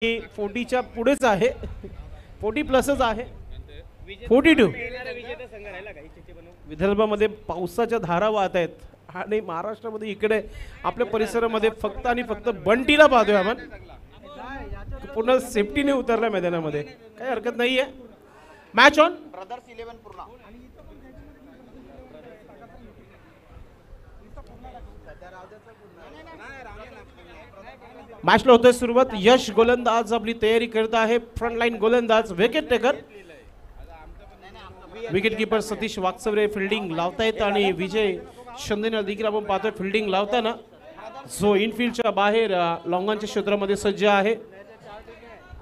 40च्या पुढेच आहे, 40 प्लसच आहे, 42. विदर्भामध्ये पावसाच्या धारा वाहत आहेत आणि महाराष्ट्रामध्ये इकडे आपल्या परिसरामध्ये फक्त आणि फक्त बंटीला पाहतोय आपण. पूर्ण सेफ्टीने उतरला मैदानामध्ये, काही हरकत नाहीये. Match on. ब्रदर्स 11 पूर्ण. मॅचला होतोय सुरुवात. यश गोलंदाज आपली तयारी करत आहे. फ्रंट लाईन गोलंदाज, wicket taker wicket keeper Satish Wakchaure fielding लावतायत आणि विजय शिंदेने देखील आपण पाहतोय फिल्डिंग लावताना, जो इनफिल्डच्या बाहेर लॉंगॉनच्या क्षेत्रामध्ये सज्ज आहे.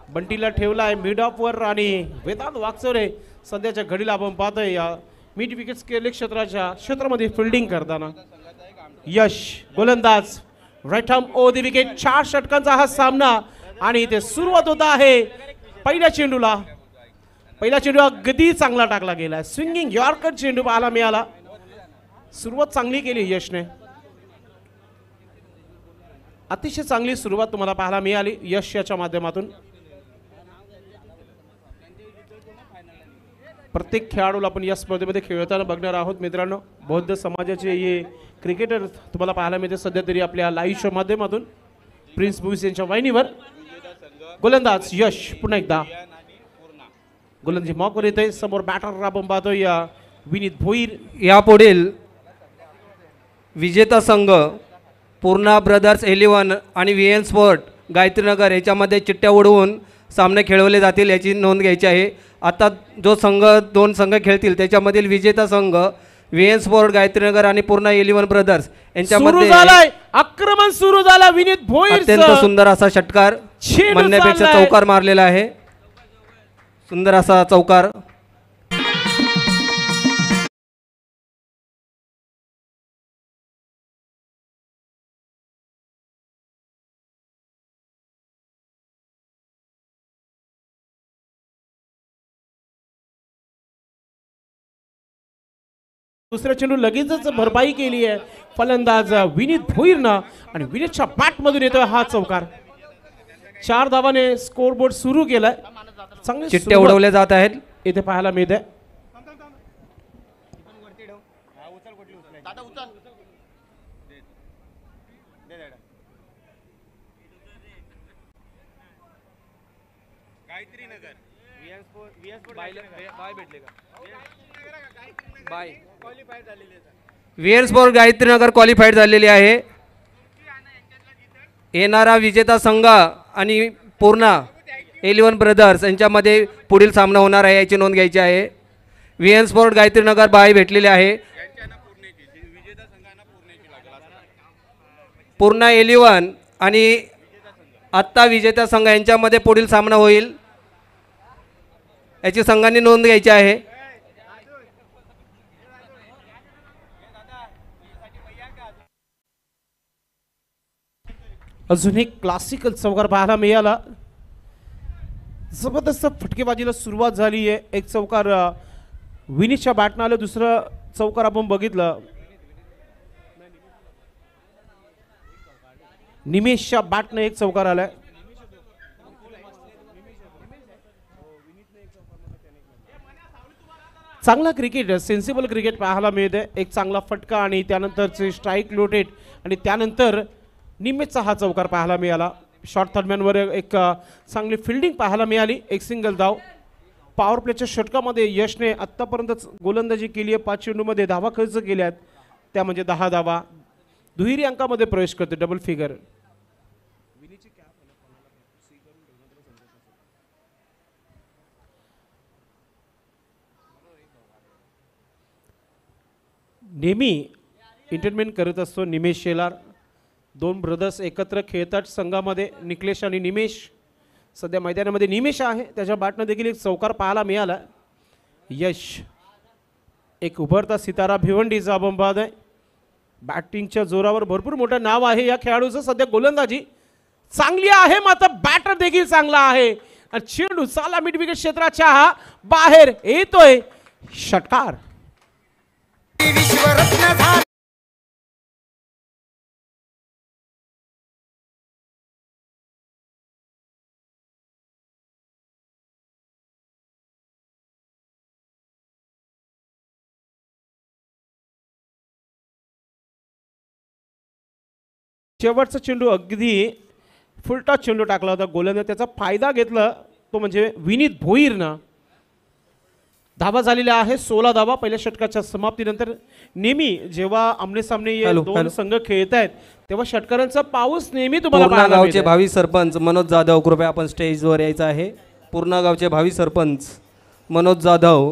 बंटीला ठेवला आहे मिड ऑफ वर आणि वेदांत वाकचौरे सध्याच्या घडीला आपण पाहतोय या मिड विकेट केले क्षेत्रामध्ये फिल्डिंग करताना. यश गोलंदाज right arm over the wicket. 4 षटकांचा हा सामना आणि इथे सुरुवात होत आहे पहिल्या चेंडूला. पहिला चेंडू अगदी चांगला टाकला गेला. स्विंगिंग यॉर्कर चेंडू पाहायला मिळाला. सुरुवात चांगली केली यशने, अतिशय चांगली सुरुवात तुम्हाला पाहायला मिळाली यश याच्या माध्यमातून. प्रत्येक खेळाडूला आपण या स्पर्धेमध्ये खेळताना बघणार आहोत मित्रांनो. बौद्ध समाजाचे हे क्रिकेटर तुम्हाला पाहायला मिळते सध्या तरी आपल्या लाईव्हच्या माध्यमातून प्रिन्स बुईस यांच्या वाहिनीवर. गोलंदाज यश पुन्हा एकदा गोलंदाजी मॉकवर येते. समोर बॅटर आपण पाहतोय या विनीत भोईर. यापुढील विजेता संघ पूर्णा ब्रदर्स 11 आणि VN स्पोर्ट गायत्रीनगर याच्यामध्ये चिट्ट्या उडवून सामने खेळवले जातील याची नोंद घ्यायची आहे. आता जो संघ 2 संघ खेळतील त्याच्यामधील विजेता संघ VN स्पोर्ट गायत्रीनगर आणि पूर्णा 11 ब्रदर्स यांच्यामध्ये आक्रमण सुरू झाला. विनीत भोईर अत्यंत सुंदर असा षटकार म्हणण्यापेक्षा चौकार मारलेला आहे. सुंदर असा चौकार. दुसऱ्या चेंडू लगेचच भरपाई केली आहे फलंदाज विनीत भोईरनं आणि विनीतच्या बॅट मधून येतोय हा चौकार. 4 धावाने स्कोरबोर्ड सुरू केलाय. चांगले चिट्ट्या उडवल्या जात आहेत इथे पाहायला मिळत आहे. VN स्पोर्ट गायत्रीनगर क्वालिफाईड झालेली आहे. येणारा विजेता संघ आणि पूर्णा 11 ब्रदर्स यांच्यामध्ये पुढील सामना होणार आहे याची नोंद घ्यायची आहे. VN स्पोर्ट गायत्रीनगर बाय भेटलेले आहे. पूर्णा 11 आणि आत्ता विजेता संघ यांच्यामध्ये पुढील सामना होईल याची संघांनी नोंद घ्यायची आहे. अजून एक क्लासिकल चौकार पाहायला मिळाला. जबरदस्त फटकेबाजीला सुरुवात झाली आहे. एक चौकार विनीतच्या बॅटनं आलं. दुसरं चौकार आपण बघितलं निमेशच्या बॅटनं एक चौकार आलाय. चांगला क्रिकेट, सेन्सिबल क्रिकेट पाहायला मिळते. एक चांगला फटका आणि त्यानंतरचे स्ट्राईक रोटेट आणि त्यानंतर निमेशचा हा चौकार पाहायला मिळाला. शॉर्ट थर्डमॅनवर एक चांगली फिल्डिंग पाहायला मिळाली. एक सिंगल धाव. पॉवर प्लेच्या षटकामध्ये यशने आत्तापर्यंत गोलंदाजी केली आहे. 5 चेंडूमध्ये धावा खर्च केल्यात, त्या म्हणजे 10 धावा. दुहेरी अंकामध्ये प्रवेश करते, डबल फिगर. नेहमी एंटरटेनमेंट करत असतो निमेश शेलार. 2 ब्रदर्स एकत्र खेळतात संघामध्ये, निकलेश आणि निमेश. सध्या मैदानामध्ये निमेश आहे, त्याच्या बॅटनं देखील एक चौकार पाहायला मिळाला. यश एक उभरता सितारा भिवंडीचा आपण पाहत आहे. बॅटिंगच्या जोरावर भरपूर मोठं नाव आहे या खेळाडूचं. सध्या गोलंदाजी चांगली आहे, मात्र बॅटर देखील चांगला आहे. चेंडू चाला मिड विकेट क्षेत्राच्या बाहेर येतोय. षटकार. विश्वरत्न शेवटचा चेंडू अगदी फुलटा चेंडू टाकला होता गोलंदाज, त्याचा फायदा घेतला तो म्हणजे विनीत भोईरनं. धावा झालेल्या आहे 16 धावा पहिल्या षटकाच्या समाप्तीनंतर. नेहमी जेव्हा आमने सामने हे दोन संघ खेळत आहेत तेव्हा षटकारांचा पाऊस नेहमी तुम्हाला पूर्णा गावचे भावी सरपंच मनोज जाधव कृपया आपण स्टेजवर यायचं आहे. पूर्णा गावचे भावी सरपंच मनोज जाधव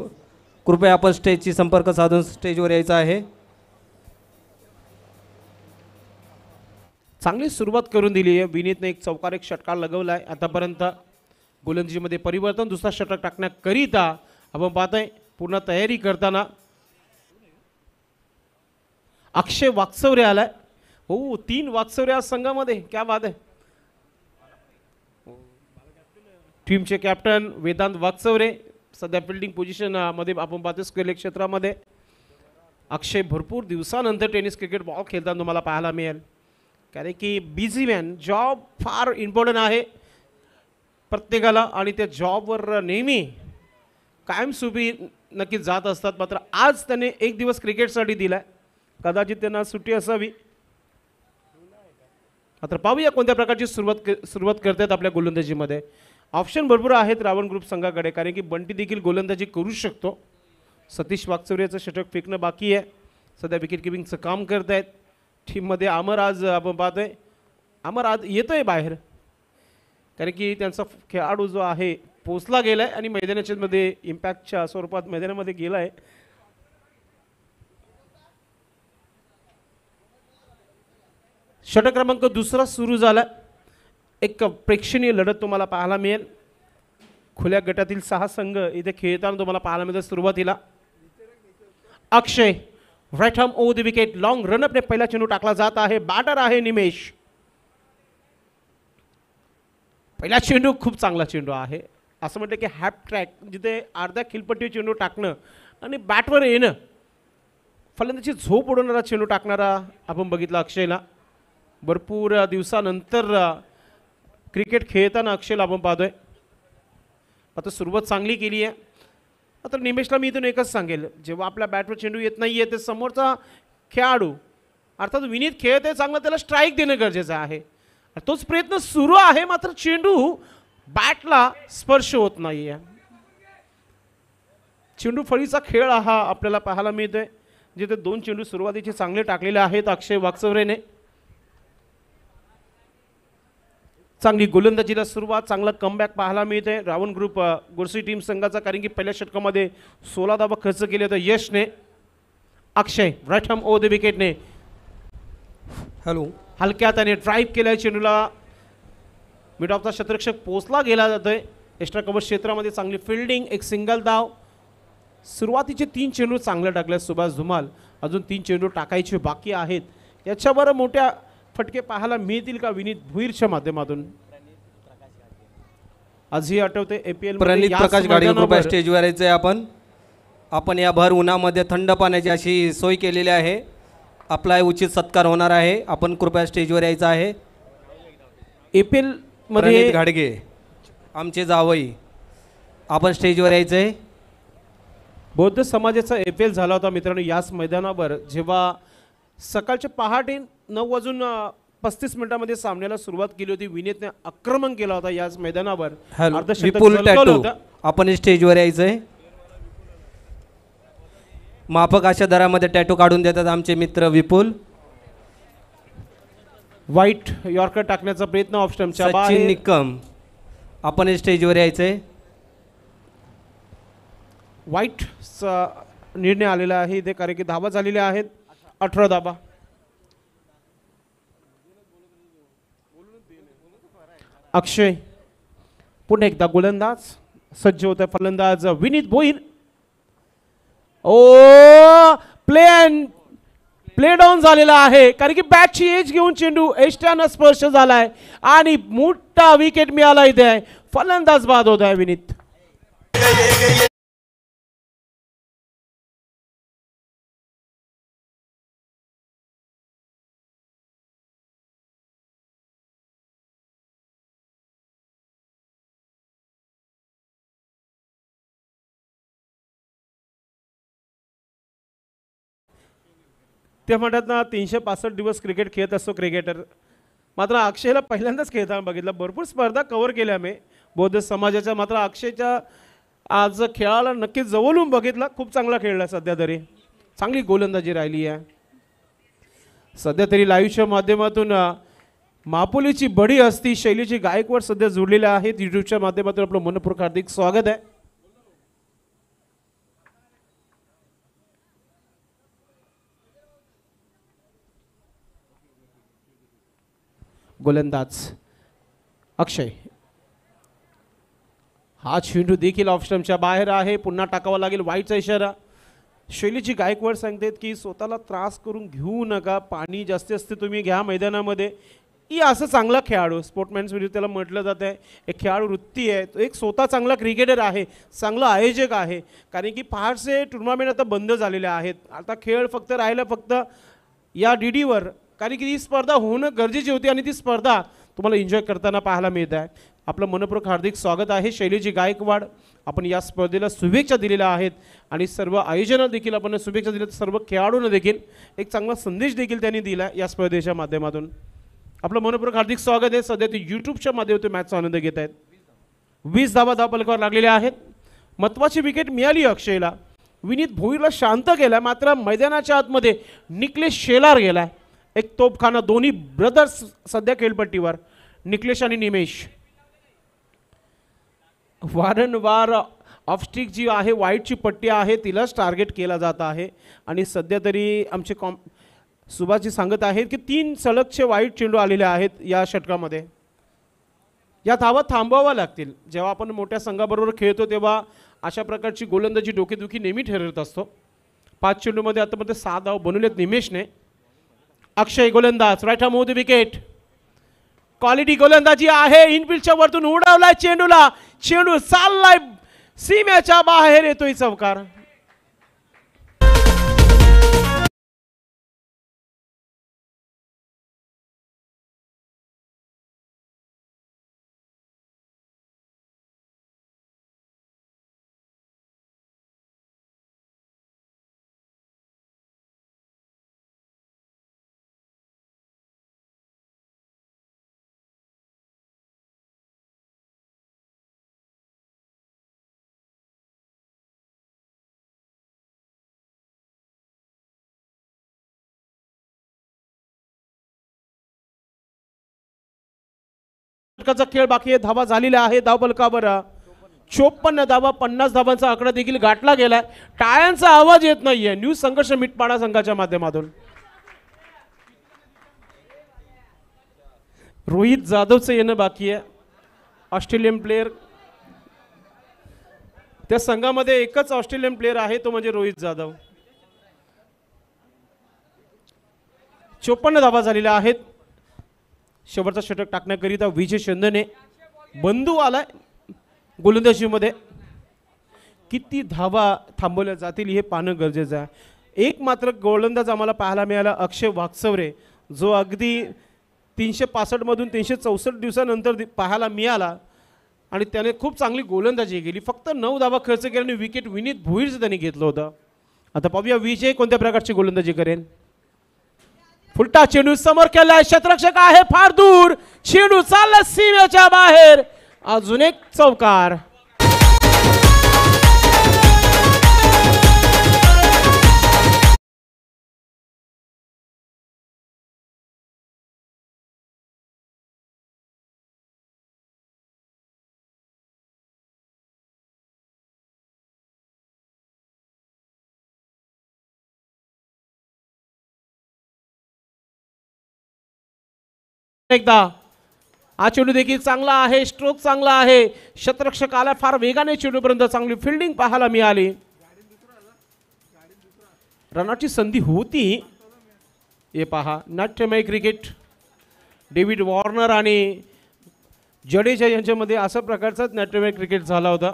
कृपया आपण स्टेजची संपर्क साधून स्टेजवर यायचं आहे. चांगली सुरुवात करून दिली आहे विनीतने. एक चौकार एक षटकार लगवलाय आतापर्यंत. गोलंदाजीमध्ये परिवर्तन दुसरा षटक टाकण्याकरिता आपण पाहतोय पूर्ण तयारी करताना अक्षय वाकचौरे आलाय. हो 3 वाकचौरे आज संघामध्ये, क्या बात आहे. टीमचे कॅप्टन वेदांत वाकचौरे सध्या फिल्डिंग पोझिशन मध्ये आपण पाहतो स्क्वेअर लेग क्षेत्रामध्ये. अक्षय भरपूर दिवसानंतर टेनिस क्रिकेट बॉल खेळताना तुम्हाला पाहायला मिळेल, कारण की busy man. Job far important आहे प्रत्येकाला आणि त्या जॉबवर नेहमी कायमस्वरूपी नक्कीच जात असतात. मात्र आज त्याने एक दिवस क्रिकेटसाठी दिलाय, कदाचित त्यांना सुट्टी असावी. मात्र पाहूया कोणत्या प्रकारची सुरुवात करतात आपल्या गोलंदाजीमध्ये. ऑप्शन भरपूर आहेत रावण ग्रुप संघाकडे, कारण की बंटी देखील गोलंदाजी करू शकतो. सतीश वाकचौरेचं षटक फेकणं बाकी आहे, सध्या विकेट किपिंगचं काम करत आहेत. टीममध्ये अमर आज आपण पाहतोय, अमर आज येतोय बाहेर, कारण की त्यांचा खेळाडू जो आहे पोचला गेलाय आणि मैदानाच्या मध्ये इम्पॅक्टच्या स्वरूपात मैदानामध्ये गेलाय. षटक क्रमांक दुसरा सुरू झाला. एक प्रेक्षणीय लढत तुम्हाला पाहायला मिळेल. खुल्या गटातील 6 संघ इथे खेळताना तुम्हाला पाहायला मिळतात. सुरुवातीला Akshay right arm over the wicket, long रनअपने पहिला चेंडू टाकला जात आहे. बॅटर आहे निमेश. पहिला चेंडू खूप चांगला चेंडू आहे, असं म्हणतं की हॅप ट्रॅक, जिथे अर्ध्या खिलपट्टी चेंडू टाकणं आणि बॅटवर येणं, फलंदाजी झोप उडवणारा चेंडू टाकणारा आपण बघितला अक्षयला. भरपूर दिवसानंतर क्रिकेट खेळताना अक्षयला आपण पाहतोय. आता सुरुवात चांगली केली आहे. आता निमेशला मी इथून एकच सांगेल, जेव्हा आपल्या बॅटवर चेंडू येत नाही आहे ते समोरचा खेळाडू अर्थात विनीत खेळत आहे चांगला, त्याला स्ट्राईक देणं गरजेचं आहे. तोच प्रयत्न सुरू आहे, मात्र चेंडू बॅटला स्पर्श होत नाही आहे. चेंडू फळीचा खेळ हा आपल्याला पाहायला मिळतोय, जिथे 2 चेंडू सुरुवातीचे चांगले टाकलेले आहेत अक्षय वाकचौरेने. चांगली गोलंदाजीला सुरुवात, चांगला कमबॅक पाहायला मिळते रावण ग्रुप गोरसी टीम संघाचा, कारण की पहिल्या षटकामध्ये 16 धावा खर्च केले होते यशने. अक्षय राईट आर्म ओव्हर द विकेटने हलक्या त्याने ड्राईव्ह केलाय चेंडूला. मिड ऑफचा क्षेत्ररक्षक पोचला गेला जातोय. एक्स्ट्रा कव्हर क्षेत्रामध्ये चांगली फिल्डिंग, एक सिंगल धाव. सुरुवातीचे 3 चेंडू चांगले टाकले सुभाष धुमाल, अजून 3 चेंडू टाकायचे बाकी आहेत. याच्यावर मोठ्या फटके पाहायला मिळतील का विनीत भुईरच्या माध्यमातून? आजही आठवते एपीएल प्रणित प्रकाश गाडी कृपया स्टेजवर यायचंय. आपण या भर उन्हामध्ये थंड पाण्याची अशी सोय केलेली आहे. आपला उचित सत्कार होणार आहे. आपण कृपया स्टेजवर यायचं आहे. एपीएल मध्ये घाडगे आमचे जावई, आपण स्टेजवर यायचंय. बौद्ध समाजाचा एपीएल झाला होता मित्रांनो याच मैदानावर, जेव्हा सकाळच्या पहाटे 9:35 सामन्याला सुरुवात केली होती. विनीतने आक्रमण केला होता याच मैदानावर. विपुल टॅटू, आपण स्टेजवर यायचंय. माफक अशा दरामध्ये टॅटू काढून देतात आमचे मित्र विपुल. व्हाईट यॉर्कर टाकण्याचा प्रयत्न ऑफ स्टंपच्या बाहेर. सचिन निकम, आपण स्टेजवर यायचंय. व्हाईटचा निर्णय आलेला आहे इथे, कारण की धावा झालेल्या आहेत 18 धावा. अक्षय पुन्हा एकदा गोलंदाज सज्ज होत आहे. फलंदाज विनीत भोईर. ओ प्ले डाऊन झालेला आहे, कारण की बॅटची एज घेऊन चेंडू एष्ट्यानं स्पर्श झालाय आणि मोठा विकेट मिळाला इथे. फलंदाज बाद होत आहे विनीत. ते म्हणतात ना 365 दिवस क्रिकेट खेळत असतो क्रिकेटर, मात्र अक्षयला पहिल्यांदाच खेळताना बघितलं, भरपूर स्पर्धा कव्हर केल्या मी बौद्ध समाजाच्या, मात्र अक्षयच्या आज खेळाला नक्कीच जवळून बघितलं, खूप चांगला खेळला, सध्या तरी चांगली गोलंदाजी राहिली आहे. सध्या तरी लाईव्हच्या माध्यमातून मापुलीची बडी हस्ती शैलीची गायकवाड सध्या जोडलेल्या आहेत यूट्यूबच्या माध्यमातून. आपलं मनपूर्वक हार्दिक स्वागत आहे. गोलंदाज अक्षय, हा चेंडू देखील ऑफ स्टंपच्या बाहेर आहे, पुन्हा टाकावा लागेल, वाईटचा इशारा. शैलीची गायकवाड सांगतात की स्वतःला त्रास करून घेऊ नका, पाणी जास्तीत जास्त तुम्ही घ्या मैदानामध्ये. ही असं चांगला खेळाडू, स्पोर्ट्समॅन स्पिरिट त्याला म्हटलं जातं आहे, एक खेळाडू वृत्ती आहे, तो एक स्वतः चांगला क्रिकेटर आहे, चांगला आयोजक आहे. कारण की फारसे टुर्नामेंट आता बंद झालेले आहेत, आता खेळ फक्त राहिला फक्त या डीडीवर, कारण की ही स्पर्धा होणं गरजेची होती आणि ती स्पर्धा तुम्हाला एन्जॉय करताना पाहायला मिळत आहे. आपलं मनपूर्वक हार्दिक स्वागत आहे शैलीजी गायकवाड. आपण या स्पर्धेला शुभेच्छा दिलेल्या आहेत आणि सर्व आयोजनाला देखील आपण शुभेच्छा दिल्या, सर्व खेळाडूंना देखील एक चांगला संदेश देखील त्यांनी दिला या स्पर्धेच्या माध्यमातून. आपलं मनपूर्वक हार्दिक स्वागत आहे. सध्या ते यूट्यूबच्या माध्यमातून मॅचचा आनंद घेत आहेत. 20 धावा धावपलकावर लागलेल्या आहेत. महत्त्वाची विकेट मिळाली अक्षयला, विनीत भोईरला शांत केला, मात्र मैदानाच्या आतमध्ये निकलेश शेलार गेला, एक तोपखाना. दोन्ही ब्रदर्स सध्या खेळपट्टीवर, निकलेश आणि निमेश. वारंवार ऑफस्टिक जी आहे, वाईटची पट्टी आहे, तिलाच टार्गेट केला जात आहे आणि सध्या तरी आमचे सुभाषजी सांगत आहेत की 3 सलगचे वाईट चेंडू आलेले आहेत या षटकामध्ये. या धावा थांबवाव्या लागतील. जेव्हा आपण मोठ्या संघाबरोबर खेळतो तेव्हा अशा प्रकारची गोलंदाजी डोकेदुखी नेहमी ठरत असतो. 5 चेंडूमध्ये आतापर्यंत 6 धाव बनवलेत निमेशने. अक्षय गोलंदाज, right arm the wicket. Quality गोलंदाजी आहे, इनफिल्डच्या वरतून उडवलाय चेंडूला, चेंडू चाललाय सीमेच्या बाहेर, येतोय चौकार. खेळ बाकी आहे, धावा झालेल्या आहे धावपलकावर. 54 धावा, 50 धावांचा आकडा देखील गाठला गेलाय. टाळ्यांचा आवाज येत नाहीये न्यू संघर्ष मिटपाडा संघाच्या माध्यमातून. रोहित जाधवचं येणं बाकी आहे, ऑस्ट्रेलियन प्लेयर. त्या संघामध्ये एकच ऑस्ट्रेलियन प्लेयर आहे, तो म्हणजे रोहित जाधव. 54 धावा झालेल्या आहेत. शेवटचा षटक टाकण्याकरिता विजय चंदने बंधू आलाय गोलंदाजीमध्ये. किती धावा थांबवल्या जातील हे पाहणं गरजेचं आहे. एक मात्र गोलंदाज आम्हाला पाहायला मिळाला, अक्षय वाकचौरे, जो अगदी 365 मधून 364 दिवसानंतर पाहायला मिळाला आणि त्याने खूप चांगली गोलंदाजी केली. फक्त 9 धावा खर्च केल्याने विकेट विनीत भोईरचं त्यांनी घेतलं होतं. आता पाहूया विजय कोणत्या प्रकारची गोलंदाजी करेल. फुलटा चेंडू समोर केलाय, क्षेत्ररक्षक आहे फार दूर, चेंडू चालला सीमेच्या बाहेर, अजून एक चौकार. एकदा हा चेंडू देखील चांगला आहे, स्ट्रोक चांगला आहे, क्षेत्ररक्षक आला फार वेगाने, चेंडूपर्यंत चांगली फिल्डिंग पाहायला मिळाली. रनाची संधी होती. हे पहा, नाट्यमय क्रिकेट. डेव्हिड वॉर्नर आणि जडेजा यांच्यामध्ये अशा प्रकारचाच नाट्यमय क्रिकेट झाला होता.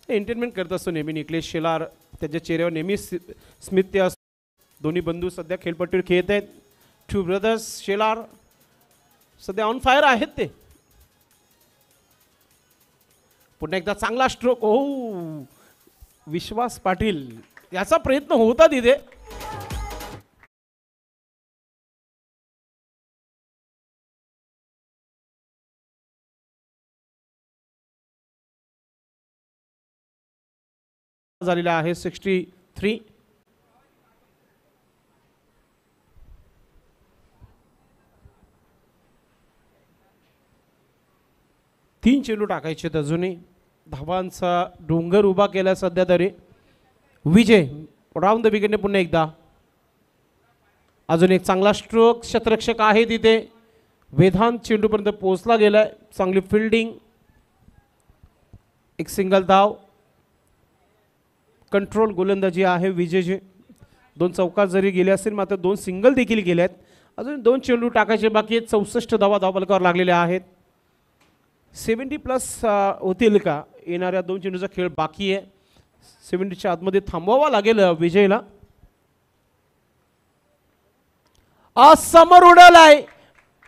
एंटरटेनमेंट करत असतो नेहमी निकलेश शेलार, त्याच्या चेहऱ्यावर नेहमी स्मित असतो. दोन्ही बंधू सध्या खेळपट्टीवर खेळत आहेत. 2 ब्रदर्स शेलार सध्या ऑन फायर आहेत ते. पुन्हा एकदा चांगला स्ट्रोक. ओ, विश्वास पाटील याचा प्रयत्न होता तिथे. झालेला आहे 63. तीन चेंडू टाकायचे अजूनही. धावांचा डोंगर उभा केला सध्या तरी. विजय राऊंड द विकेटने पुन्हा एकदा. अजून एक चांगला स्ट्रोक. क्षेत्ररक्षक आहे तिथे. वेदांत चेंडूपर्यंत पोहोचला गेलाय. चांगली फिल्डिंग. एक सिंगल धाव. कंट्रोल गोलंदाजी आहे विजयचे. 2 चौकार जरी गेले असतील मात्र 2 सिंगल देखील गेले आहेत. अजून 2 चेंडू टाकायचे बाकी आहेत. 64 धावा धावफलकावर लागलेल्या आहेत. 70+ होतील का? येणाऱ्या 2 चेंडूचा खेळ बाकी आहे. 70च्या आतमध्ये थांबवावा लागेल विजयला. समोर उडवलाय.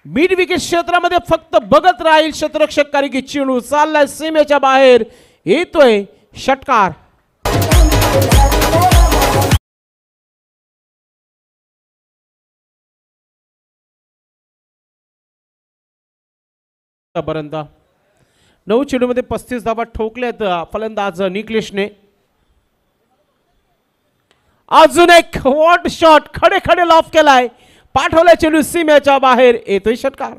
मिड विकेट क्षेत्रामध्ये फक्त बघत राहील क्षेत्ररक्षक कारण की चेंडू चाललाय सीमेच्या बाहेर. येतोय षटकार. पर्यंत 9 चेंडूमध्ये 35 धावा ठोकल्यात फलंदाज निकलेशने. अजून एक वॉट शॉट खडे खडे लॉफ केलाय. पाठवलाय चेंडू सीमेच्या बाहेर. येतोय षटकार.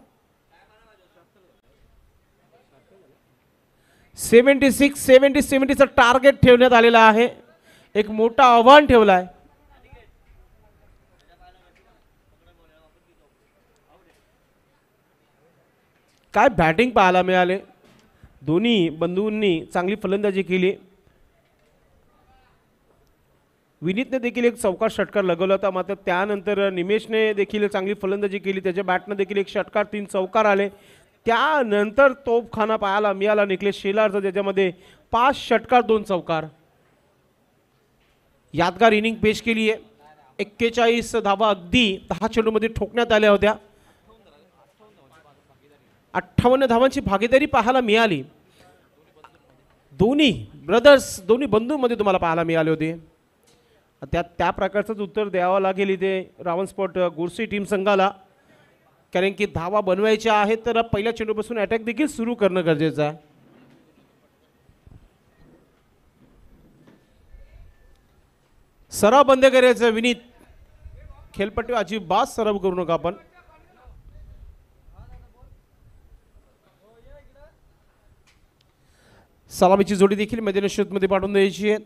70चं टार्गेट ठेवण्यात आलेला आहे. एक मोठा आव्हान ठेवलाय. काय बॅटिंग पाहायला मिळाले. दोन्ही बंधूंनी चांगली फलंदाजी केली. विनीतने देखील एक चौकार षटकार लगवला होता मात्र त्यानंतर निमेशने देखील चांगली फलंदाजी केली. त्याच्या बॅटनं देखील एक षटकार 3 चौकार आले. त्यानंतर तोफखाना पाहायला मिळाला निकलेश शेलारचा ज्याच्यामध्ये 5 षटकार 2 चौकार. यादगार इनिंग पेश केली आहे. 41 धावा अगदी 10 चेंडूमध्ये ठोकण्यात आल्या होत्या. 58 धावांची भागीदारी पाहायला मिळाली. दोन्ही ब्रदर्स दोन्ही बंधूंमध्ये तुम्हाला पाहायला मिळाले होते. त्या प्रकारचंच उत्तर द्यावं लागेल इथे रावण स्पोर्ट गोरसी टीम संघाला कारण की धावा बनवायच्या आहेत तर पहिल्या चेंडूपासून अटॅक देखील सुरू करणं गरजेचं आहे. सराव बंद करायचं विनीत. खेळपट्टी अजिबात सराव करू नका आपण. सलामीची जोडी देखील मैदानी शूटमध्ये पाठवून द्यायची आहे.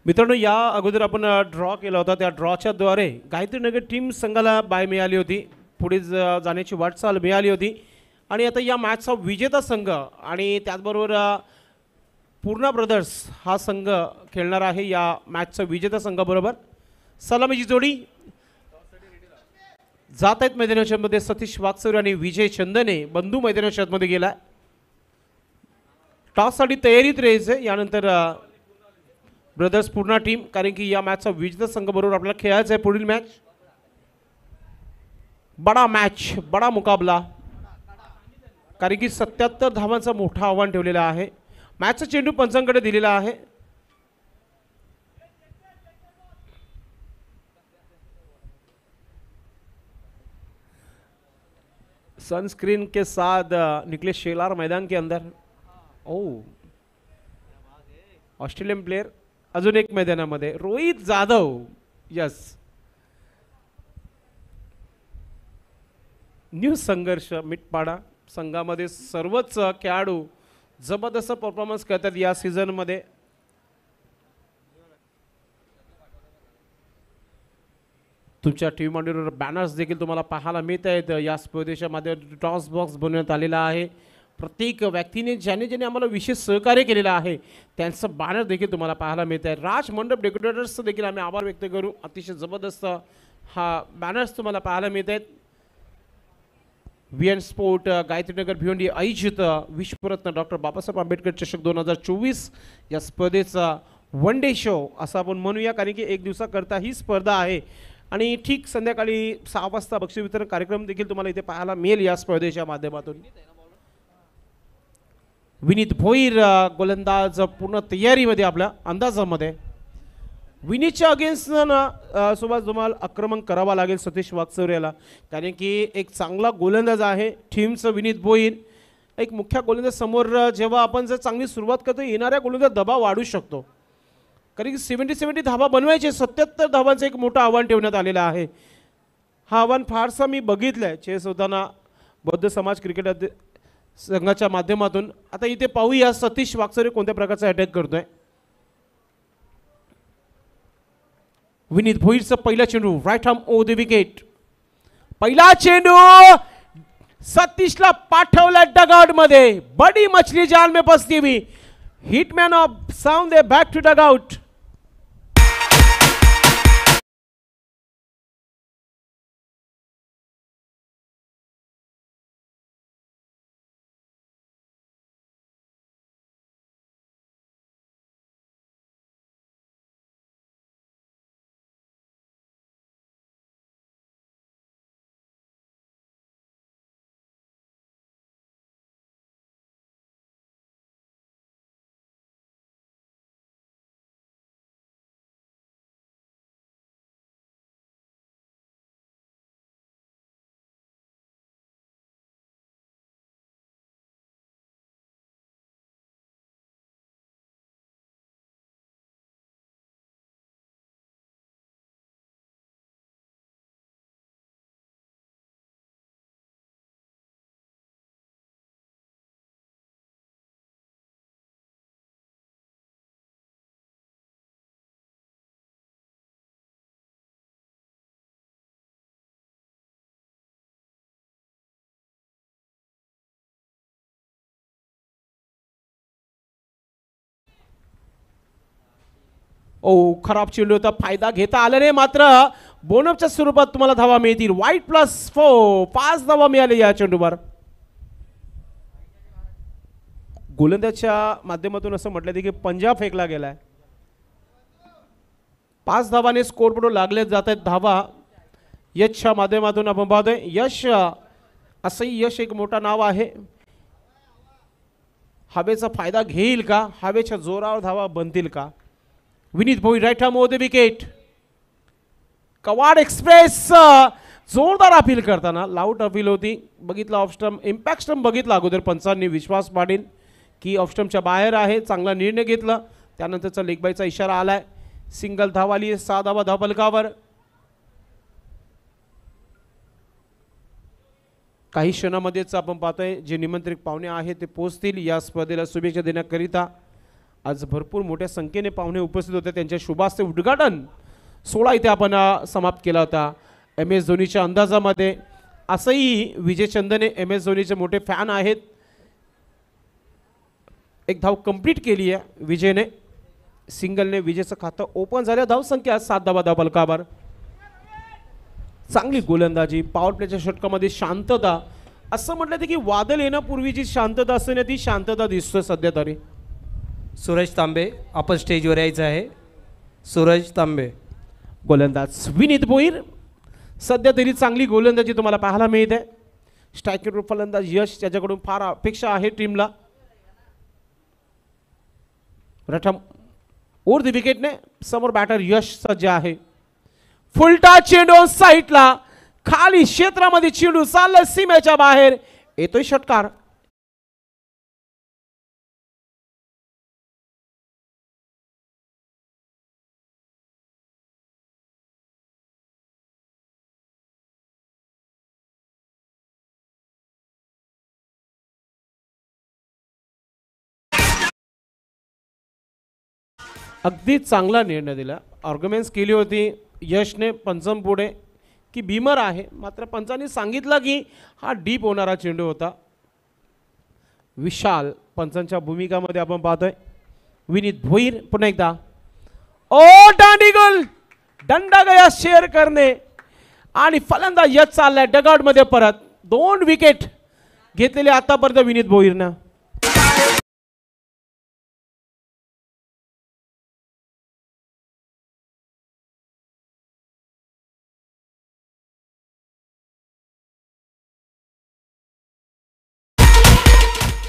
मित्रांनो या अगोदर आपण ड्रॉ केला होता. त्या ड्रॉच्या द्वारे गायत्रीनगर टीम संघाला बाय मिळाली होती. पुढे जाण्याची वाटचाल मिळाली होती आणि आता या मॅचचा विजेता संघ आणि त्याचबरोबर पूर्णा ब्रदर्स हा संघ खेळणार आहे या मॅचचा विजेता संघाबरोबर. सलामीची जोडी जात आहेत मैदानाच्या मध्ये. सतीश वागचौरे आणि विजय चंदने बंधू मैदानाच्या मध्ये गेला. टॉससाठी तयारीत राहायचं. यानंतर ब्रदर्स पूर्णा टीम कारण की या मॅचचा विजेता संघ बरोबर आपल्याला खेळायचं आहे पुढील मॅच. बडा मॅच बडा मुकाबला कारण की 77 धावांचं मोठं आव्हान ठेवलेलं आहे. मॅचचा चेंडू पंचांकडे दिलेला आहे. सनस्क्रीन के साथ निकलेश शेलार मैदान के अंदर. ओ ऑस्ट्रेलियन प्लेयर अजून एक मैदानामध्ये रोहित जाधव. यस न्यू संघर्ष मिटपाडा संघामध्ये सर्वच खेळाडू जबरदस्त परफॉर्मन्स करतात या सीझनमध्ये. तुमच्या टीव्ही मॉनिटरवर बॅनर्स देखील तुम्हाला पाहायला मिळत आहेत. या स्पर्धेच्या माध्यमातून टॉस बॉक्स बनवण्यात आलेला आहे. प्रत्येक व्यक्तीने ज्याने आम्हाला विशेष सहकार्य केलेलं आहे त्यांचं बॅनर देखील तुम्हाला पाहायला मिळत आहे. राज मंडप डेकोरेटर्सचं देखील आम्ही आभार व्यक्त करू. अतिशय जबरदस्त हा बॅनर्स तुम्हाला पाहायला मिळत आहेत. VN स्पोर्ट गायत्रीनगर भिवंडी आयोजित विश्वरत्न डॉक्टर बाबासाहेब आंबेडकर चषक 2024 या स्पर्धेचा वन डे शो असं आपण म्हणूया, कारण की एक दिवसाकरता ही स्पर्धा आहे. आणि ठीक संध्याकाळी 6 वाजता बक्षीस वितरण कार्यक्रम देखील तुम्हाला इथे पाहायला मिळेल या स्पर्धेच्या माध्यमातून. विनीत भोईर गोलंदाज पूर्ण तयारीमध्ये आपल्या अंदाजामध्ये. विनीतच्या अगेन्स्ट सोबत तुम्हाला आक्रमण करावं लागेल सतीश वाकचौऱ्याला, कारण की एक चांगला गोलंदाज आहे टीमचं विनीत भोईर. एक मुख्य गोलंदाज समोर जेव्हा आपण जर चांगली सुरुवात करतो येणाऱ्या गोलंदाज दबाव वाढू शकतो, कारण की 70 धावा बनवायचे. 77 धावांचं एक मोठं आव्हान ठेवण्यात आलेलं आहे. हा आव्हान फारसा मी बघितलं आहे चेस होताना बौद्ध समाज क्रिकेट संघाच्या माध्यमातून. आता इथे पाहूया सतीश वाकचौरे कोणत्या प्रकारचा अटॅक करतोय. विनीत भोईरचा पहिला चेंडू right arm over the wicket. पहिला चेंडू सतीशला पाठवला डगआउट मध्ये. बडी मछली जाल में फंसती हुई. हिटमॅन ऑफ साउंड दे बॅक टू डगआउट. ओ खराब चेंडू होता, फायदा घेता आला नाही. मात्र बोनपच्या स्वरूपात तुम्हाला धावा मिळतील. वाईट +4 5 धावा मिळाले या चेंडूवर. गोलंदाजच्या माध्यमातून असं म्हटलं की पंजा फेकला गेलाय. 5 धावाने स्कोर बोर्ड लागले जात आहेत धावा. यशच्या माध्यमातून आपण पाहतोय. यश असंही यश एक मोठा नाव आहे. हवेचा फायदा घेईल का, हवेच्या जोरावर धावा बनतील का. Vineet Bhoir right arm over the wicket. Kawad express जोरदार अपील करताना लाऊट अपील होती. बघितलं ऑफ स्टंप, इम्पॅक्ट स्टंप बघितला अगोदर पंचांनी विश्वास पाटील की ऑफ स्टंपच्या बाहेर आहे. चांगला निर्णय घेतला. त्यानंतरचा लेग बायचा इशारा आलाय. सिंगल धाव आली. 6 धावा धावफलकावर. काही क्षणामध्येच आपण पाहतोय जे निमंत्रित पाहुणे आहेत ते पोहोचतील. या स्पर्धेला शुभेच्छा देण्याकरिता आज भरपूर मोठ्या संख्येने पाहुणे उपस्थित होते. त्यांच्या शुभास्ते उद्घाटन सोहळा इथे आपण समाप्त केला होता. MS धोनीच्या अंदाजामध्ये. असंही विजय चंदने MS धोनीचे मोठे फॅन आहेत. एक धाव कंप्लीट केली आहे विजयने. सिंगलने विजयचं खातं ओपन झालं. धावसंख्या 7 धावा धावफलकावर. चांगली गोलंदाजी. पॉवर प्लेच्या षटकामध्ये शांतता. असं म्हटलं की वादळ येण्यापूर्वी जी शांतता असते ना ती शांतता दिसतोय सध्या तरी. सूरज तांबे आपण स्टेजवर यायचं आहे. सूरज तांबे. गोलंदाज विनीत भोईर. सध्या तरी चांगली गोलंदाजी तुम्हाला पाहायला मिळते. स्ट्रायकर फलंदाज यश त्याच्याकडून फार अपेक्षा आहे टीमला. रठम ओव्हर द विकेटने समोर बॅटर यश सज्ज आहे. फुलटा चेंडू साईडला खाली क्षेत्रामध्ये चेंडू चालला सीमेच्या बाहेर. येतोय षटकार. अगदी चांगला निर्णय दिला. ऑर्गनाइज केली होती यशने पंचम पुढे की भीमर आहे, मात्र पंचांनी सांगितलं की हा डीप होणारा चेंडू होता. विशाल पंचांच्या भूमिकामध्ये आपण पाहतोय. विनीत भोईर पुन्हा एकदा ओ दांडी गोल, दंडा गया शेअर करणे आणि फलंदाज यश चाललाय डगआउट मध्ये परत. 2 विकेट घेतलेले आतापर्यंत विनीत भोईरनं.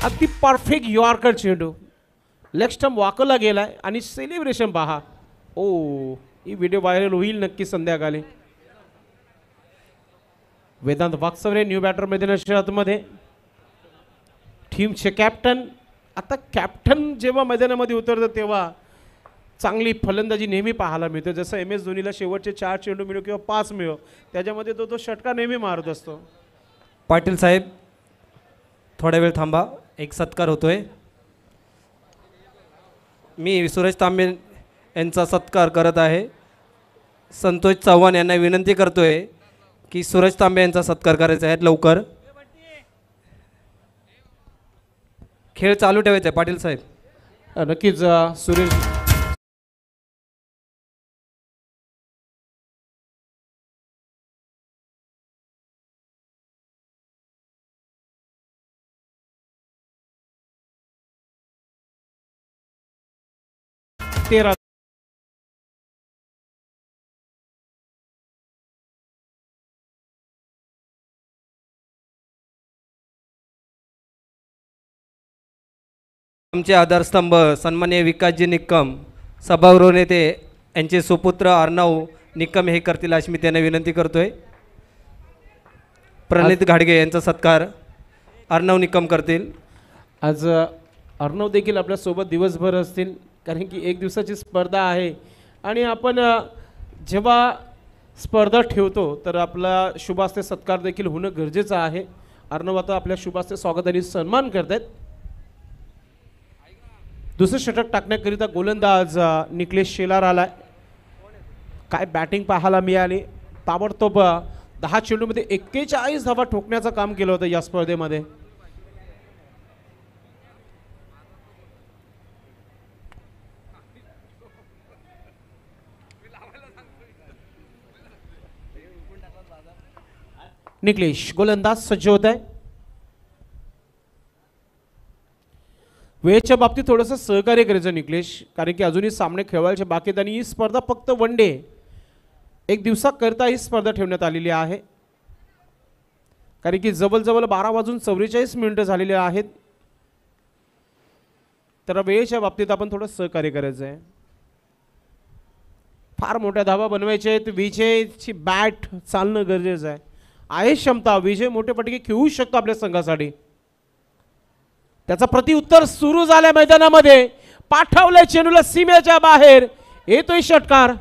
अगदी परफेक्ट यॉर्कर चेंडू लेग स्टंप वाकवला गेलाय आणि सेलिब्रेशन पहा. ओ ही व्हिडिओ व्हायरल होईल नक्की संध्याकाळी. वेदांत वाकचौरे न्यू बॅटर मैदानामध्ये टीमचे कॅप्टन. आता कॅप्टन जेव्हा मैदानामध्ये उतरतं तेव्हा चांगली फलंदाजी नेहमी पाहायला मिळते. जसं MS धोनीला शेवटचे 4 चेंडू मिळो किंवा 5 मिळो त्याच्यामध्ये तो षटकार नेहमी मारत असतो. पाटील साहेब थोडा वेळ थांबा, एक सत्कार होतोय. मी सूरज तांबे यांचा सत्कार करत आहे. संतोष चव्हाण यांना विनंती करतोय की सूरज तांबे यांचा सत्कार करायचा आहे लवकर. खेळ चालू ठेवायचा आहे पाटील साहेब. नक्कीच सुरेश. तेरा आमचे आधारस्तंभ सन्माननीय विकासजी निक्कम, सभागृह नेते यांचे सुपुत्र अर्णव निक्कम हे करतील अशी मी त्यांना विनंती करतोय. प्रणित घाडगे यांचा सत्कार अर्णव निक्कम करतील. आज अर्णव देखील आपल्यासोबत दिवसभर असतील कारण की 1 दिवसाची स्पर्धा आहे आणि आपण जेव्हा स्पर्धा ठेवतो तर आपला शुभास्ते सत्कार देखील होणं गरजेचं आहे. अर्णव आता आपल्या शुभास्ते स्वागताने सन्मान करतायत. दुसरं षटक टाकण्याकरिता गोलंदाज निकलेश शेलार आलाय. काय बॅटिंग पाहायला मिळाली. ताबडतोब 10 चेंडूमध्ये 41 धावा ठोकण्याचं काम केलं होतं या स्पर्धेमध्ये. निकलेश गोलंदाज सज्ज होत आहे. वेळेच्या बाबतीत थोडंसं सहकार्य करायचं निकलेश, कारण की अजूनही सामने खेळवायचे बाकी आहेत आणि ही स्पर्धा फक्त 1 डे 1 दिवसाकरता ही स्पर्धा ठेवण्यात आलेली आहे. कारण की जवळजवळ 12:44 झालेले आहेत. तर वेळेच्या बाबतीत आपण थोडं सहकार्य करायचं आहे. फार मोठ्या धावा बनवायचे आहेत. विजयची बॅट चालणं गरजेचं आहे. आहे क्षमता, विजय मोठे पटके खेळू शकतो आपल्या संघासाठी. त्याचा प्रत्युत्तर सुरू झाल्या मैदानामध्ये. पाठवलंय चेंडूला सीमेच्या बाहेर. येतोय षटकार.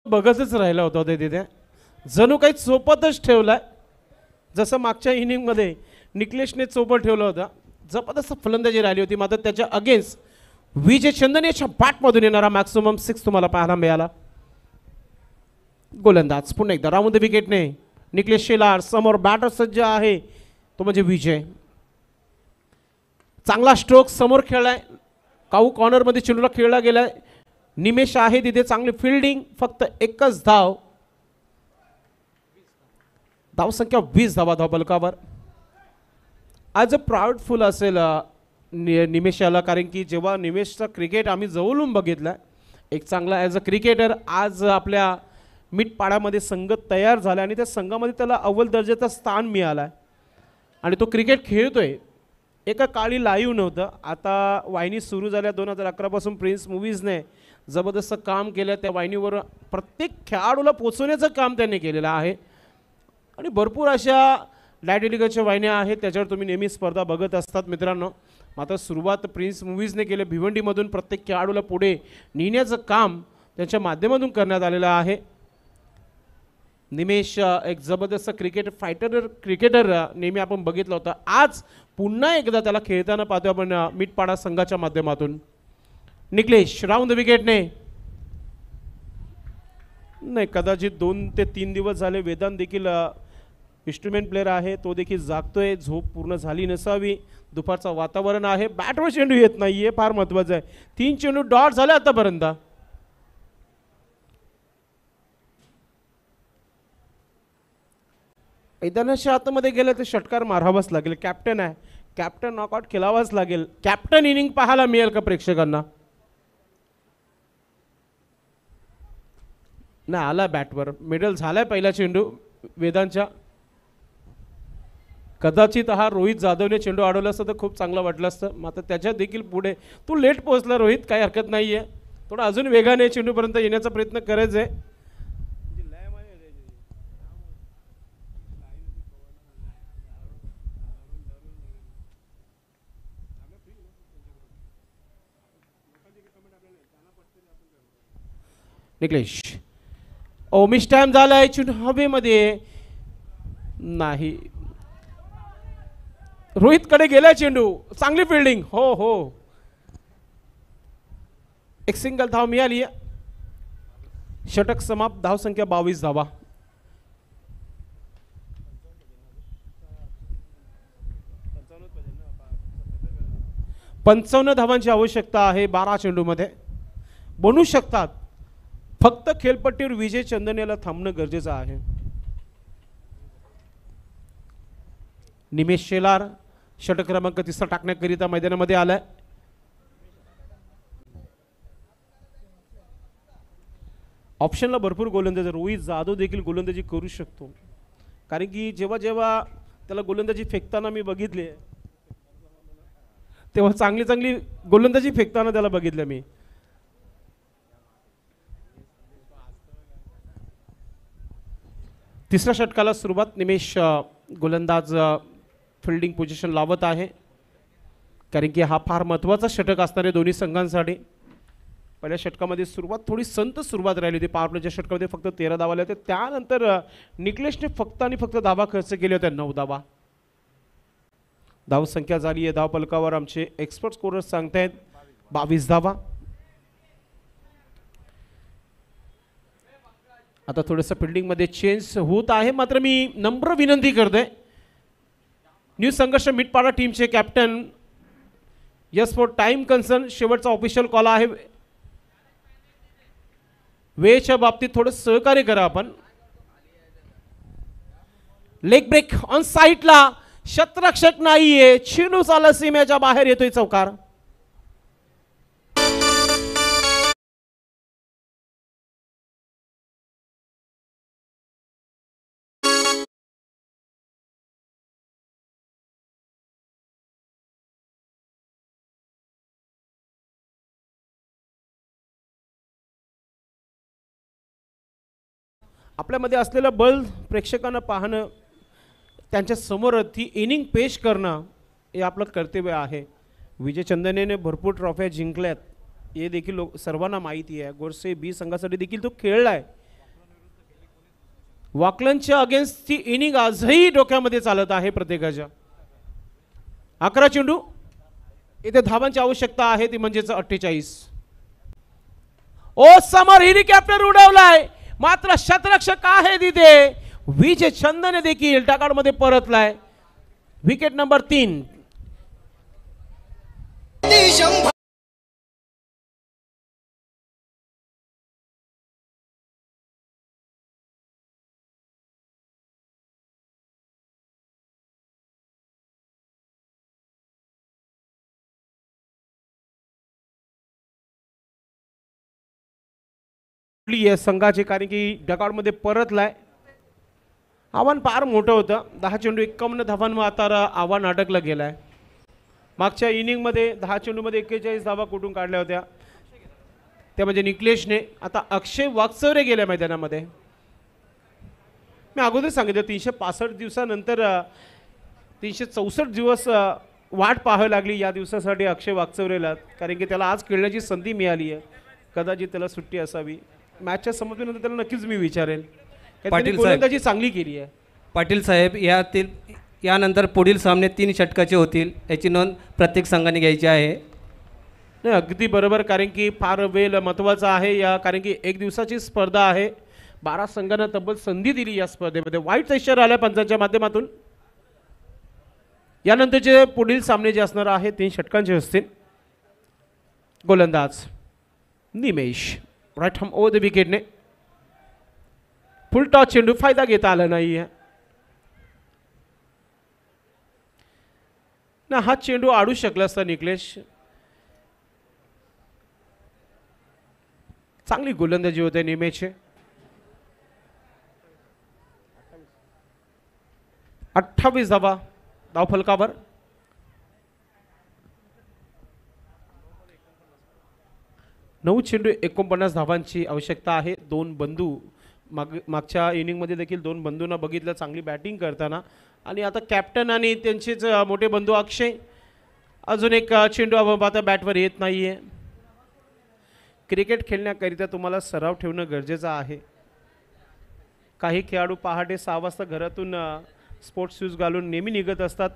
बघतच राहिला होता ते तिथे. जणू काही चोपतच ठेवलाय. जसं मागच्या इनिंगमध्ये निकलेशने चोपत ठेवलं होतं. जबरदस्त फलंदाजी राहिली होती. मात्र त्याच्या अगेन्स्ट विजय चंदन याच्या बॅटमधून येणारा मॅक्सिमम 6 तुम्हाला पाहायला मिळाला. गोलंदाज पुन्हा एकदा राऊंड द विकेटने निकलेश शेलार. समोर बॅटर सज्ज आहे तो म्हणजे विजय. चांगला स्ट्रोक समोर खेळलाय. काऊ कॉर्नरमध्ये चेंडूला खेळला गेलाय. निमेश आहे तिथे. चांगली फिल्डिंग. फक्त 1च धाव. धावसंख्या 20 धावा धावफलकावर. आज प्राऊडफुल असेल निमेशाला, कारण की जेव्हा निमेशचा क्रिकेट आम्ही जवळून बघितला, एक चांगला ॲज अ क्रिकेटर आज आपल्या मिठपाड्यामध्ये संघ तयार झाला आणि त्या संघामध्ये त्याला अव्वल दर्जाचं स्थान मिळालं आहे आणि तो क्रिकेट खेळतोय. एका काळी लाईव्ह नव्हतं. आता वाहिनी सुरू झाल्या 2011 पासून प्रिन्स मूवीजने जबरदस्त काम केलं. त्या वाहिनीवर प्रत्येक खेळाडूला पोचवण्याचं काम त्यांनी केलेलं आहे आणि भरपूर अशा लाईट डेलिगेटच्या वाहिन्या आहेत त्याच्यावर तुम्ही नेहमी स्पर्धा बघत असतात मित्रांनो. मात्र सुरुवात प्रिन्स मूवीजने केले. भिवंडीमधून प्रत्येक खेळाडूला पुढे नेण्याचं काम त्यांच्या माध्यमातून करण्यात आलेलं आहे. निमेश एक जबरदस्त क्रिकेटर नेहमी आपण बघितलं होतं. आज पुन्हा एकदा त्याला खेळताना पाहतो आपण मिटपाडा संघाच्या माध्यमातून. निकलेश राऊंड द विकेटने नाही, कदाचित 2 ते 3 दिवस झाले वेदांत देखील इन्स्ट्रुमेंट प्लेअर आहे, तो देखील जागतोय. झोप पूर्ण झाली नसावी. दुपारचं वातावरण आहे. बॅटवर चेंडू येत नाही, हे फार महत्त्वाचं आहे. 3 चेंडू डॉट झाले आतापर्यंत. मैदानाच्या आतमध्ये गेलं तर षटकार मारावाच लागेल. कॅप्टन आहे, कॅप्टन नॉकआउट खेळावाच लागेल. कॅप्टन इनिंग पाहायला मिळेल का प्रेक्षकांना? नाही आला बॅटवर. मिडल झालाय पहिला चेंडू वेदांच्या. कदाचित हा रोहित जाधवने चेंडू अडवला असता तर खूप चांगलं वाटलं असतं. मात्र त्याच्या देखील पुढे तू लेट पोहोचला रोहित, काही हरकत नाही आहे. थोडा अजून वेगाने चेंडूपर्यंत येण्याचा प्रयत्न करायचा आहे. निकलेश मिस टाइम झालाय. चेंडू हवेमध्ये नाही. रोहित कडे गेलाय चेंडू. चांगली फिल्डिंग. हो एक सिंगल धाव मिळाली. षटक समाप्त. धावसंख्या 22 धावा. 55 धावांची आवश्यकता आहे. 12 चेंडूमध्ये बनू शकतात. फक्त खेळपट्टीवर विजय चंदन याला थांबणं गरजेचं आहे. निमेश शेलार षटक क्रमांक 3 टाकण्याकरिता मैदानामध्ये आलाय. ऑप्शनला भरपूर गोलंदाज. रोहित जाधव देखील गोलंदाजी करू शकतो, कारण की जेव्हा जेव्हा त्याला गोलंदाजी फेकताना मी बघितले तेव्हा चांगली गोलंदाजी फेकताना त्याला बघितलं मी. तिसऱ्या षटकाला सुरुवात. निमेश गोलंदाज फिल्डिंग पोझिशन लावत आहे, कारण की हा फार महत्त्वाचा षटक असणार आहे दोन्ही संघांसाठी. पहिल्या षटकामध्ये सुरुवात थोडी संत सुरुवात राहिली होती. पॉवर प्लेच्या षटकामध्ये फक्त 13 धावा आल्या होत्या. त्यानंतर निकलेशने फक्त आणि फक्त धावा खर्च केले होते. 9 धावा. धावसंख्या झाली आहे धावफलकावर आमचे एक्सपर्ट स्कोरर्स सांगतायत 22 धावा. आता थोडंसं फिल्डिंगमध्ये चेंज होत आहे, मात्र मी नम्र विनंती करतोय न्यू संघर्ष मिटपाडा टीमचे captain yes for time concern शेवटचा ऑफिशियल कॉल आहे. वेळेच्या बाबतीत थोडं सहकार्य करा आपण. लेग ब्रेक ऑन साईडला. शतरक्षक नाहीये. चेंडू चालला सीमेच्या बाहेर येतोय चौकार. आपल्यामध्ये असलेलं बल प्रेक्षकांना पाहणं, त्यांच्या समोर ती इनिंग पेश करणं हे आपलं कर्तव्य आहे. विजय चंदनेने भरपूर ट्रॉफ्या जिंकल्यात हे देखील सर्वांना माहिती आहे. गोरसे बी संघासाठी देखील तो खेळलाय. वाकलनच्या अगेन्स्ट ती इनिंग आजही डोक्यामध्ये चालत आहे प्रत्येकाच्या. 11 चेंडू. इथे धावांची आवश्यकता आहे, ती म्हणजेच 48. समोर हेलिकॉप्टर उडवलाय, मात्र शतरक्षक आहे तिथे. विजय चंदने देखील टाकाडमध्ये परतलाय. Wicket number 3. संघाचे, कारण की डकआउटमध्ये परतलाय. आव्हान फार मोठं होतं. 10 चेंडू 51 धावांवर आता आव्हान अटकलं गेलाय. मागच्या इनिंगमध्ये 10 चेंडूमध्ये 41 धावा कुठून काढल्या होत्या त्या म्हणजे निकलेशने. आता अक्षय वाकचौरे गेल्या मैदानामध्ये. मी अगोदर सांगितलं 365 दिवसानंतर 364 दिवस वाट पाहावी लागली या दिवसासाठी अक्षय वाकचौरेला, कारण की त्याला आज खेळण्याची संधी मिळाली आहे. कदाचित त्याला सुट्टी असावी. मॅचच्या समाप्तीनंतर त्याला नक्कीच मी विचारेन. पाटील गोलंदाजी चांगली केली आहे. पाटील साहेब, यानंतर पुढील सामने 3 षटकाचे होतील, याची नोंद प्रत्येक संघाने घ्यायची आहे. नाही, अगदी बरोबर, कारण की फार वेळ महत्त्वाचा आहे या, कारण की एक दिवसाची स्पर्धा आहे. 12 संघांना तब्बल संधी दिली या स्पर्धेमध्ये. वाईट इशारा आल्या पंचांच्या माध्यमातून. यानंतरचे पुढील सामने जे असणार आहे 3 षटकांचे असतील. गोलंदाज Nimesh, right arm over the विकेटने. फुल टॉस चेंडू, फायदा घेता आला नाही आहे ना. हा चेंडू आडू शकला असता निकलेश. चांगली गोलंदाजी होते निमेशचे. 28 धावा धावफलकावर. नऊ चेंडू 49 धावांची आवश्यकता आहे. 2 बंधू मागच्या इनिंगमध्ये देखील 2 बंधूंना बघितलं चांगली बॅटिंग करताना, आणि आता कॅप्टन आणि त्यांचेच मोठे बंधू अक्षय. अजून एक चेंडू आता बॅटवर येत नाही आहे. क्रिकेट खेळण्याकरिता तुम्हाला सराव ठेवणं गरजेचं आहे. काही खेळाडू पहाटे 6 वाजता घरातून स्पोर्ट्स शूज घालून नेहमी निघत असतात,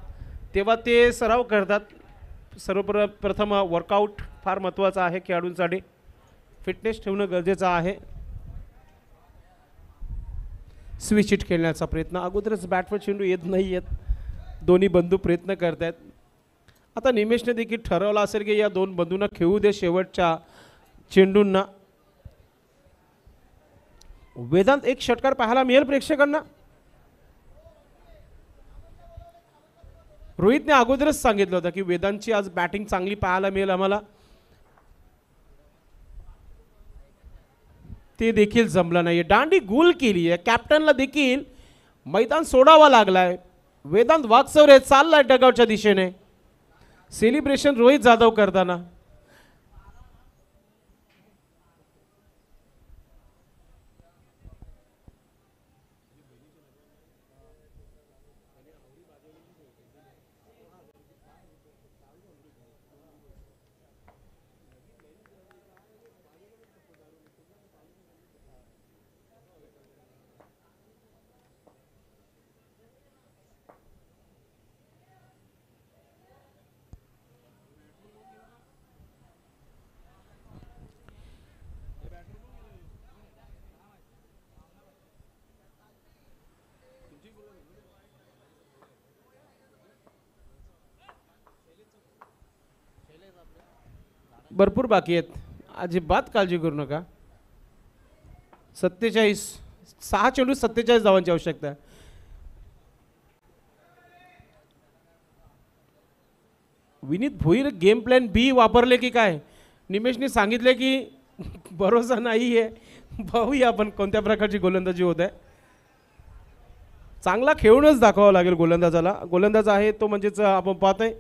तेव्हा ते सराव करतात. सर्वप्रथम वर्कआउट फार महत्त्वाचा आहे खेळाडूंसाठी. फिटनेस ठेवणं गरजेचं आहे. स्विच हिट खेळण्याचा प्रयत्न. अगोदरच बॅटवर चेंडू येत नाही आहेत. दोन्ही बंधू प्रयत्न करत आहेत. आता निमेशने देखील ठरवलं असेल की या 2 बंधूंना खेळू दे शेवटच्या चेंडूंना. वेदांत एक षटकार पाहायला मिळेल प्रेक्षकांना. रोहितने अगोदरच सांगितलं होतं की वेदांतची आज बॅटिंग चांगली पाहायला मिळेल आम्हाला. ते देखील जमलं नाही. दांडी गुल केली आहे. कॅप्टनला देखील मैदान सोडावा लागलाय. वेदांत वाकचौरे चाललाय डगआउटच्या दिशेने. सेलिब्रेशन रोहित जाधव करताना. भरपूर बाकी आहेत, अजिबात काळजी करू नका. 47 6 चेंडू 47 धावांची आवश्यकता आहे. विनीत भोईर गेम प्लॅन बी वापरले की काय? निमेशने सांगितले की भरोसा नाही आहे. पाहूया आपण कोणत्या प्रकारची गोलंदाजी होत आहे. चांगला खेळूनच दाखवावा लागेल गोलंदाजाला. गोलंदाज आहे तो म्हणजेच आपण पाहतोय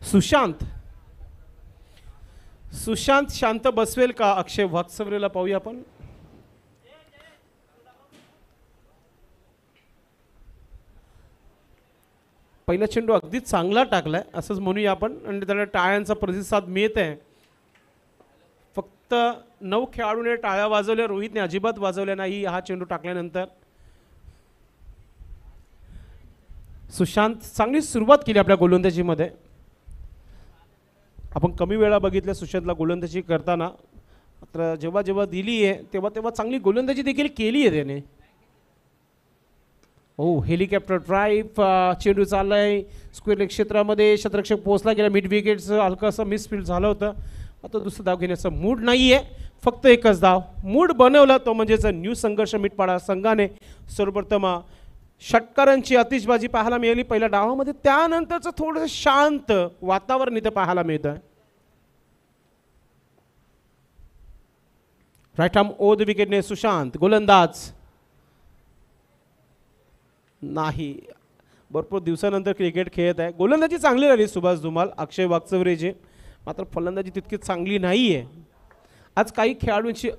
सुशांत. सुशांत शांत बसवेल का अक्षय वाकचौरेला? पाहूया आपण. पहिला चेंडू अगदी चांगला टाकलाय असंच म्हणूया आपण, आणि त्याला टाळ्यांचा प्रतिसाद मिळत आहे. फक्त 9 खेळाडूने टाळ्या वाजवल्या, रोहितने अजिबात वाजवल्या नाही हा चेंडू टाकल्यानंतर. सुशांत चांगली सुरुवात केली आपल्या गोलंदाजीमध्ये. आपण कमी वेळा बघितल्या सुशांतला गोलंदाजी करताना, मात्र जेव्हा जेव्हा दिली आहे तेव्हा तेव्हा चांगली गोलंदाजी देखील केली आहे त्याने. ओ हेलिकॉप्टर ड्राईव्ह. चेंडू चाललाय स्क्वेअर लेग क्षेत्रामध्ये. शतरक्षक पोहोचला गेला. मिड विकेटचं हलकासा मिसफील्ड झालं होतं. आता दुसरा धाव घेण्याचा मूड नाही आहे. फक्त एकच धाव मूड बनवला तो म्हणजेच न्यू संघर्ष मिटपाडा संघाने. सर्वप्रथम षटकारांची आतिषबाजी पाहायला मिळाली पहिल्या डावामध्ये. त्यानंतरचं थोडंसं शांत वातावरण इथं पाहायला मिळतं. राईट आर्म ओव्हर द विकेटने सुशांत. गोलंदाज नाही. भरपूर दिवसानंतर क्रिकेट खेळत आहे. गोलंदाजी चांगली झाली सुभाष धुमाल, अक्षय वाकचौरेची, मात्र फलंदाजी तितकी चांगली नाही आहे. आज काही खेळाडूंची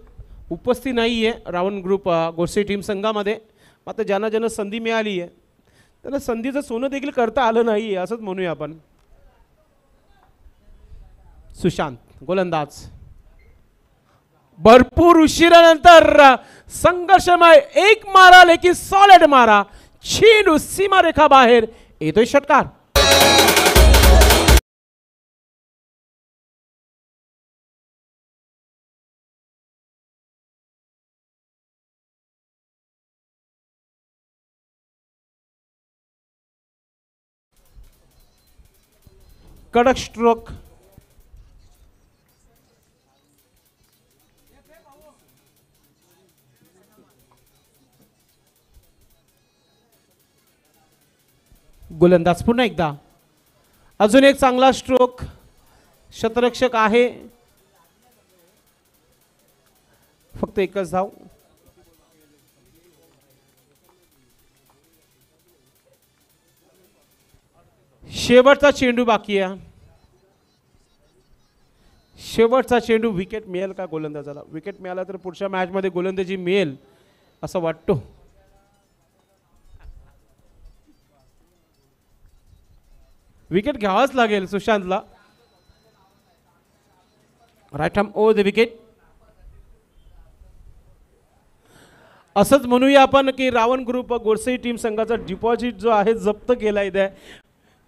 उपस्थिती नाही आहे रावण ग्रुप गोडसे टीम संघामध्ये. मात्र ज्यांना ज्यांना संधी मिळाली आहे त्यांना संधीचं सोनं देखील करता आलं नाही आहे असंच म्हणूया आपण. सुशांत गोलंदाज, भरपूर उशिरानंतर संघर्षमय एक मारा, लेकिन सॉलिड मारा, चेंडू सीमारेखा बाहेर येतोय षटकार. कडक स्ट्रोक, गोलंदाज पुन्हा एकदा, अजून एक चांगला स्ट्रोक, शतरक्षक आहे, फक्त एकच धाव. शेवटचा चेंडू बाकी आहे. शेवटचा चेंडू, विकेट मिळेल का गोलंदाजाला? विकेट मिळाला तर पुढच्या मॅच मध्ये गोलंदाजी मिळेल असं वाटतो. विकेट घ्यावाच लागेल सुशांतला. Right arm over the wicket. असंच म्हणूया आपण की रावण ग्रुप गोडसे टीम संघाचा डिपॉझिट जो आहे जप्त केला आहे.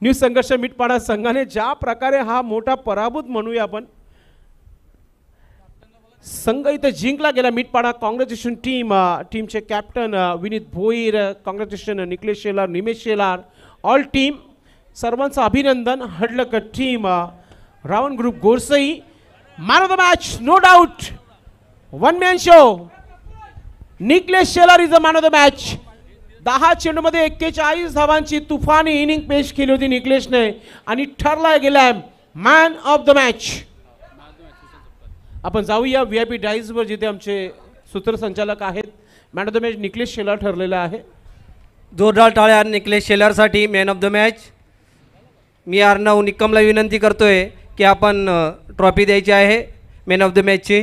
न्यू संघर्ष मिटपाडा संघाने ज्या प्रकारे हा मोठा पराभूत म्हणूया आपण, संघ इथे जिंकला गेला मिटपाडा. कॉंग्रॅच्युलेशन टीमचे captain Vineet Bhoir, congratulation Nikhilesh Shelar, Nimesh Shelar, all team, सर्वांचं अभिनंदन. हडलक team, Ravan group Godsai, man of the match no doubt, one man show, Nikhilesh Shelar is the man of the match. 10 चेंडूमध्ये 41 धावांची तुफानी इनिंग पेश केली होती निखिलेशने आणि ठरला गेला मॅन ऑफ द मॅच. आपण जाऊया VIP डाईजवर, जिथे आमचे सूत्रसंचालक आहेत. Man of the match Nikhilesh Shelar ठरलेला आहे. जोरदार टाळ्या निखिलेश शेलारसाठी, मॅन ऑफ द मॅच. मी अर्णव निकमला विनंती करतोय की आपण ट्रॉफी द्यायची आहे मॅन ऑफ द मॅचची.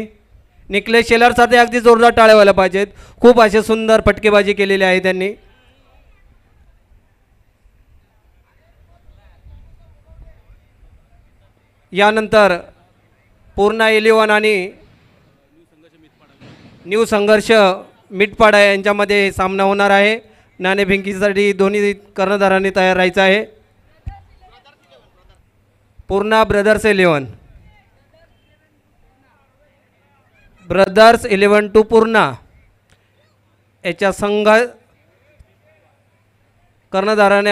निखिलेश शेलारसाठी अगदी जोरदार टाळ्या व्हायला पाहिजेत. खूप असे सुंदर फटकेबाजी केलेली आहे त्यांनी. यानंतर पूर्णा 11 आणि न्यू संघर्ष मिटपाडा यांच्यामध्ये सामना होणार आहे. नाणेफेकीसाठी दोन्ही कर्णधारांनी तयार राहायचं आहे. Purna brothers 11, brothers 11 to Purna याच्या संघ कर्णधाराने आणि